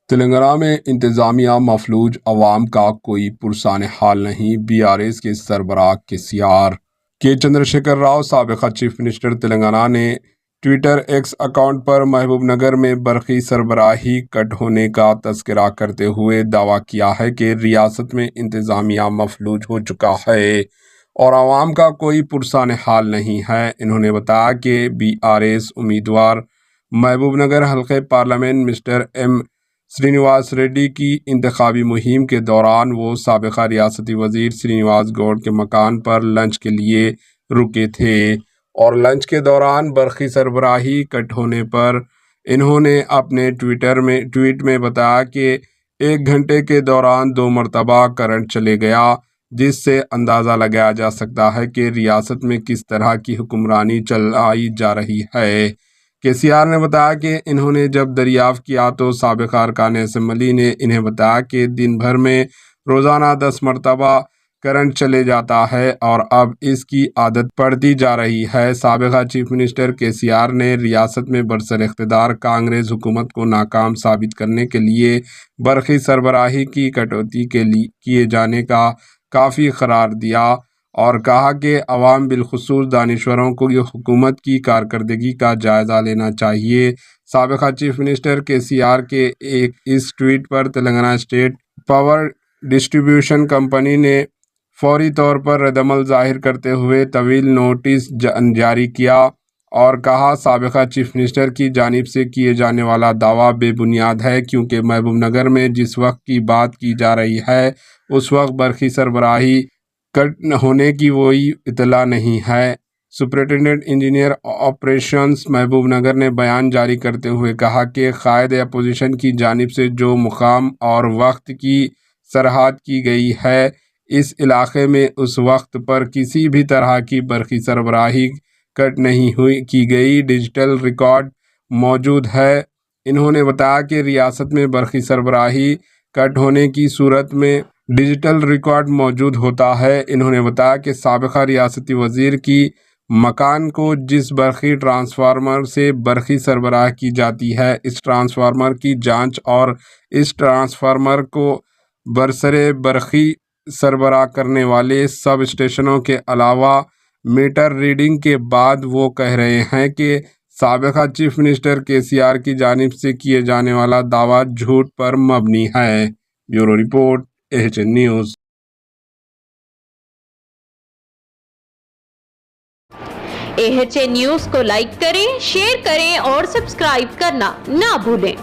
تلنگانہ میں انتظامیہ مفلوج، عوام کا کوئی پرسان حال نہیں۔ BRS کے سربراہ کے چندرشیکھر راؤ، سابق چیف منسٹر تلنگانہ نے ٹویٹر ایکس اکاؤنٹ پر محبوب نگر میں برقی سربراہی کٹ ہونے کا تذکرہ کرتے ہوئے دعویٰ کیا ہے کہ ریاست میں انتظامیہ مفلوج ہو چکا ہے اور عوام کا کوئی پرسان حال نہیں ہے۔ انہوں نے بتایا کہ BRS امیدوار محبوب نگر حلقہ parliament mister M Srinivas Reddy کی انتخابی مہم کے دوران وہ سابق ریاستی وزیر سرینواس گوڈ کے مکان پر لنچ کے لیے رکے تھے اور لنچ کے دوران برقی سربراہی کٹ ہونے پر انہوں نے اپنے ٹویٹ میں بتایا کہ 1 گھنٹے کے دوران 2 مرتبہ کرنٹ چلے گیا، جس سے اندازہ لگایا جا سکتا ہے کہ ریاست میں کس طرح کی حکمرانی چلائی جا رہی ہے۔ KCR نے بتایا کہ انہوں نے جب دریافت کیا تو سابق ارکان اسمبلی نے انہیں بتایا کہ دن بھر میں روزانہ 10 مرتبہ کرنٹ چلے جاتا ہے اور اب اس کی عادت پڑتی جا رہی ہے۔ سابق چیف منسٹر KCR نے ریاست میں برسر اقتدار کانگریس حکومت کو ناکام ثابت کرنے کے لیے برقی سربراہی کی کٹوتی کیے جانے کا کافی قرار دیا اور کہا کہ عوام بالخصوص دانشوروں کو یہ حکومت کی کارکردگی کا جائزہ لینا چاہیے۔ سابق چیف منسٹر KCR کے اس ٹویٹ پر Telangana state power distribution company نے فوری طور پر ردعمل ظاہر کرتے ہوئے طویل نوٹس جاری کیا اور کہا سابق چیف منسٹر کی جانب سے کیے جانے والا دعویٰ بے بنیاد ہے، کیونکہ محبوب نگر میں جس وقت کی بات کی جا رہی ہے اس وقت برقی سربراہی کٹ ہونے کی کوئی اطلاع نہیں ہے۔ سپرنٹنڈنٹ انجینئر آپریشنز محبوب نگر نے بیان جاری کرتے ہوئے کہا کہ قائد اپوزیشن کی جانب سے جو مقام اور وقت کی سرحد کی گئی ہے، اس علاقے میں اس وقت پر کسی بھی طرح کی برقی سربراہی کٹ نہیں کی گئی۔ ڈیجیٹل ریکارڈ موجود ہے۔ انہوں نے بتایا کہ ریاست میں برقی سربراہی کٹ ہونے کی صورت میں ڈیجیٹل ریکارڈ موجود ہوتا ہے۔ انہوں نے بتایا کہ سابق ریاستی وزیر کی مکان کو جس برقی ٹرانسفارمر سے برقی سربراہ کی جاتی ہے، اس ٹرانسفارمر کی جانچ اور اس ٹرانسفارمر کو برسرے برقی سربراہ کرنے والے سب اسٹیشنوں کے علاوہ میٹر ریڈنگ کے بعد وہ کہہ رہے ہیں کہ سابق چیف منسٹر KCR کی جانب سے کیے جانے والا دعویٰ جھوٹ پر مبنی ہے۔ Bureau report AHN news. AHN news کو لائک کریں، شیئر کریں اور سبسکرائب کرنا نہ بھولیں۔